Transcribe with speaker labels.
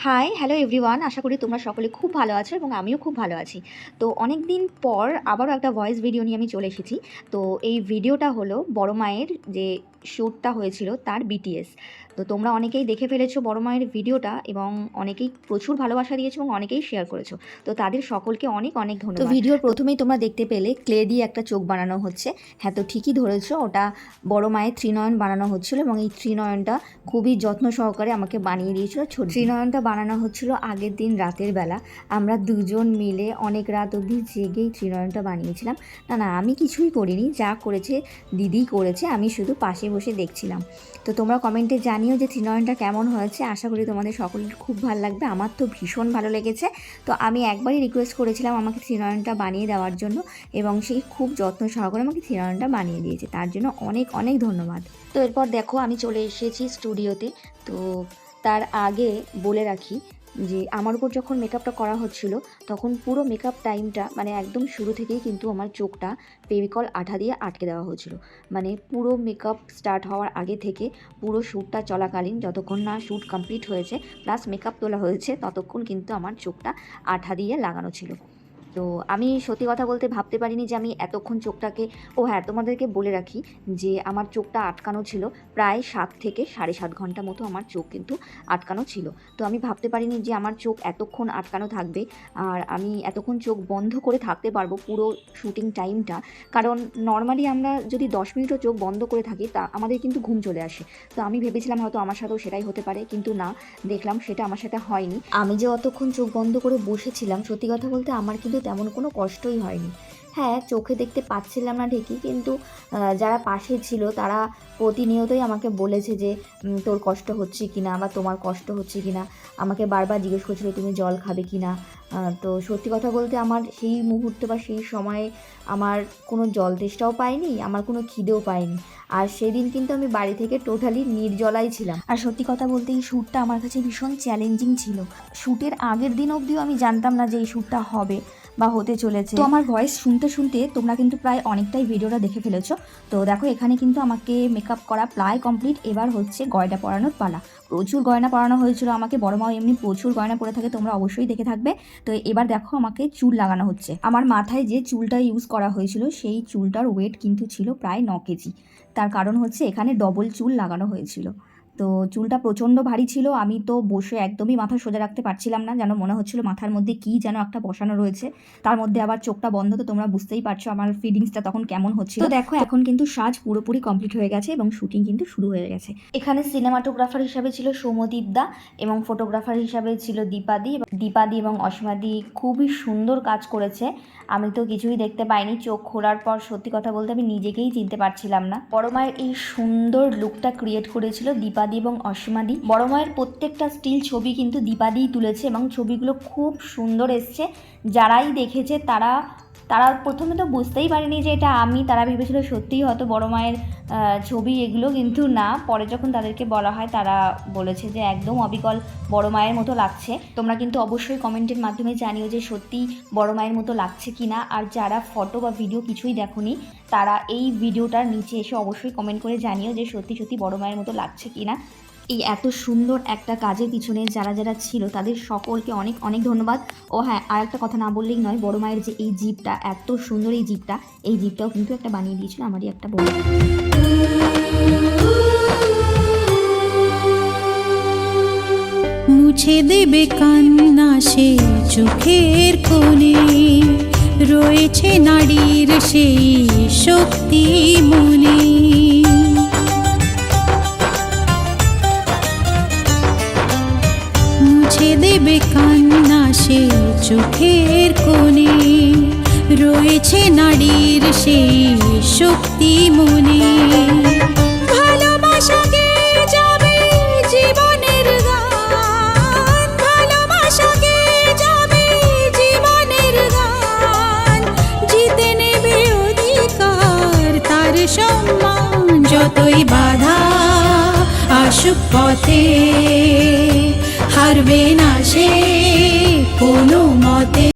Speaker 1: High, hello everyone. আশা করি তোমরা সকলে খুব ভালো আছো এবং আমিও খুব ভালো আছি। তো অনেক দিন পর আবারও একটা ভয়েস ভিডিও নিয়ে আমি চলে এসেছি। তো এই ভিডিওটা হলো বড় মায়ের যে শ্যুটটা হয়েছিল তার বিটিএস। তো তোমরা অনেকেই দেখে ফেলেছো বড় মায়ের ভিডিওটা এবং অনেকেই প্রচুর ভালোবাসা দিয়েছো এবং অনেকেই শেয়ার করেছো। তো তাদের সকলকে অনেক অনেক ধন্যবাদ। তো ভিডিওর প্রথমেই তোমরা দেখতে পেলে ক্লে দিয়ে একটা চোখ বানানো হচ্ছে। হ্যাঁ, তো ঠিকই ধরেছো, ওটা বড় মায়ের ত্রিনয়ন বানানো হচ্ছিলো এবং এই ত্রিনয়নটা খুবই যত্ন সহকারে আমাকে বানিয়ে দিয়েছিল। ত্রিনয়নটা বানানো হচ্ছিল আগের দিন রাতের বেলা। আমরা দুজন মিলে অনেক রাত অবধি জেগেই ত্রিনয়নটা বানিয়েছিলাম। না, আমি কিছুই করিনি, যা করেছে দিদি করেছে, আমি শুধু পাশে বসে দেখছিলাম। তো তোমরা কমেন্টে জানিও যে ত্রিনয়নটা কেমন হয়েছে। আশা করি তোমাদের সকলের খুব ভালো লাগবে। আমার তো ভীষণ ভালো লেগেছে। তো আমি একবারই রিকোয়েস্ট করেছিলাম আমাকে ত্রিনয়নটা বানিয়ে দেওয়ার জন্য এবং সেই খুব যত্ন সহকারে আমাকে ত্রিনয়নটা বানিয়ে দিয়েছে, তার জন্য অনেক অনেক ধন্যবাদ। তো এরপর দেখো আমি চলে এসেছি স্টুডিওতে। তো তার আগে বলে রাখি যে আমার উপর যখন মেকআপটা করা হচ্ছিল তখন পুরো মেকআপ টাইমটা মানে একদম শুরু থেকেই কিন্তু আমার চোখটা ফেভিকল আঠা দিয়ে আটকে দেওয়া হয়েছিল। মানে পুরো মেকআপ স্টার্ট হওয়ার আগে থেকে পুরো শ্যুটটা চলাকালীন, যতক্ষণ না শ্যুট কমপ্লিট হয়েছে প্লাস মেকআপ তোলা হয়েছে, ততক্ষণ কিন্তু আমার চোখটা আঠা দিয়ে লাগানো ছিল। তো আমি সত্যি কথা বলতে ভাবতে পারিনি যে আমি এতক্ষণ চোখটাকে, ও হ্যাঁ তোমাদেরকে বলে রাখি যে আমার চোখটা আটকানো ছিল প্রায় 7 থেকে 7.5 ঘন্টা মতো আমার চোখ কিন্তু আটকানো ছিল। তো আমি ভাবতে পারিনি যে আমার চোখ এতক্ষণ আটকানো থাকবে আর আমি এতক্ষণ চোখ বন্ধ করে থাকতে পারবো পুরো শ্যুটিং টাইমটা। কারণ নর্মালি আমরা যদি 10 মিনিটও চোখ বন্ধ করে থাকি তা আমাদের কিন্তু ঘুম চলে আসে। তো আমি ভেবেছিলাম হয়তো আমার সাথেও সেটাই হতে পারে, কিন্তু না, দেখলাম সেটা আমার সাথে হয়নি। আমি যে অতক্ষণ চোখ বন্ধ করে বসেছিলাম, সত্যি কথা বলতে আমার কিন্তু তেমন কোনো কষ্টই হয়নি। হ্যাঁ, চোখে দেখতে পাচ্ছিলাম না ঠিকই, কিন্তু যারা পাশে ছিল তারা প্রতিনিয়তই আমাকে বলেছে যে তোর কষ্ট হচ্ছে কি না বা তোমার কষ্ট হচ্ছে কি না, আমাকে বারবার জিজ্ঞেস করছিল তুমি জল খাবে কি না। তো সত্যি কথা বলতে আমার সেই মুহূর্তে বা সেই সময়ে আমার কোনো জল তেষ্টাও পাইনি, আমার কোনো খিদেও পাইনি। আর সেদিন কিন্তু আমি বাড়ি থেকে টোটালি নির্জলাই ছিলাম। আর সত্যি কথা বলতে এই শ্যুটটা আমার কাছে ভীষণ চ্যালেঞ্জিং ছিল। শ্যুটের আগের দিন অবধিও আমি জানতাম না যে এই শ্যুটটা হবে বা হতে চলেছে। তো আমার ভয়েস শুনতে শুনতে তোমরা কিন্তু প্রায় অনেকটাই ভিডিওটা দেখে ফেলেছো। তো দেখো এখানে কিন্তু আমাকে মেকআপ করা প্রায় কমপ্লিট। এবার হচ্ছে গয়না পরানোর পালা। প্রচুর গয়না পরানো হয়েছিল আমাকে, বড় মাও এমনি প্রচুর গয়না পরে থাকে, তোমরা অবশ্যই দেখে থাকবে। তো এবার দেখো আমাকে চুল লাগানো হচ্ছে। আমার মাথায় যে চুলটা ইউজ করা হয়েছিল সেই চুলটার ওয়েট কিন্তু ছিল প্রায় 9 কেজি। তার কারণ হচ্ছে এখানে ডবল চুল লাগানো হয়েছিল। তো চুলটা প্রচণ্ড ভারী ছিল, আমি তো বসে একদমই মাথা সোজা রাখতে পারছিলাম না, যেন মনে হচ্ছিল মাথার মধ্যে কী যেন একটা বসানো রয়েছে, তার মধ্যে আবার চোখটা বন্ধ। তো তোমরা বুঝতেই পারছো আমার ফিলিংসটা তখন কেমন হচ্ছিল। তো দেখো এখন কিন্তু সাজ পুরোপুরি কমপ্লিট হয়ে গেছে এবং শুটিং কিন্তু শুরু হয়ে গেছে। এখানে সিনেমাটোগ্রাফার হিসাবে ছিল সৌম্যদীপ দা এবং ফটোগ্রাফার হিসাবে ছিল দীপাদি এবং অসীমাদি। খুবই সুন্দর কাজ করেছে। আমি তো কিছুই দেখতে পাইনি, চোখ খোলার পর সত্যি কথা বলতে আমি নিজেকেই চিনতে পারছিলাম না। বড় মায়ের এই সুন্দর লুকটা ক্রিয়েট করেছিল দীপাদি এবং অসীমাদি। বড় মায়ের প্রত্যেকটা স্টিল ছবি কিন্তু দীপাদিই তুলেছে এবং ছবিগুলো খুব সুন্দর এসছে। যারাই দেখেছে তারা প্রথমে তো বুঝতেই পারেনি যে এটা আমি, তারা ভেবেছিল সত্যিই হয়তো বড় মায়ের ছবি এগুলো, কিন্তু না, পরে যখন তাদেরকে বলা হয় তারা বলেছে যে একদম অবিকল বড় মায়ের মতো লাগছে। তোমরা কিন্তু অবশ্যই কমেন্টের মাধ্যমে জানিও যে সত্যি বড় মায়ের মতো লাগছে কি না। আর যারা ফটো বা ভিডিও কিছুই দেখোনি তারা এই ভিডিওটার নিচে এসে অবশ্যই কমেন্ট করে জানিও যে সত্যি সত্যি বড় মায়ের মতো লাগছে কি না। এই এত সুন্দর একটা কাজের পিছনে যারা যারা ছিল তাদের সকলকে অনেক অনেক ধন্যবাদ। ও হ্যাঁ, আর একটা কথা না বললেই নয়, বড় মায়ের যে এই জিপটা এত সুন্দর, এই জিপটাও কিন্তু একটা বানিয়ে দিয়েছিল আমারই একটা বোন।
Speaker 2: মুছে দেবে কান্না সে চোখের কোণে, রয়েছে নারীর সেই শক্তি মনে। মুছে দেবে কান্না সে চোখের কোণে, রয়েছে নারীর সেই শক্তি মনে। ভালোবাসাকে যাবে জীবনের গান, ভালোবাসাকে যাবে জীবনের গান, জিতে নেবে অধিকার তার সম্মান। যতই বাধা আসুক পথে, হারবে না সে কোনো মতে।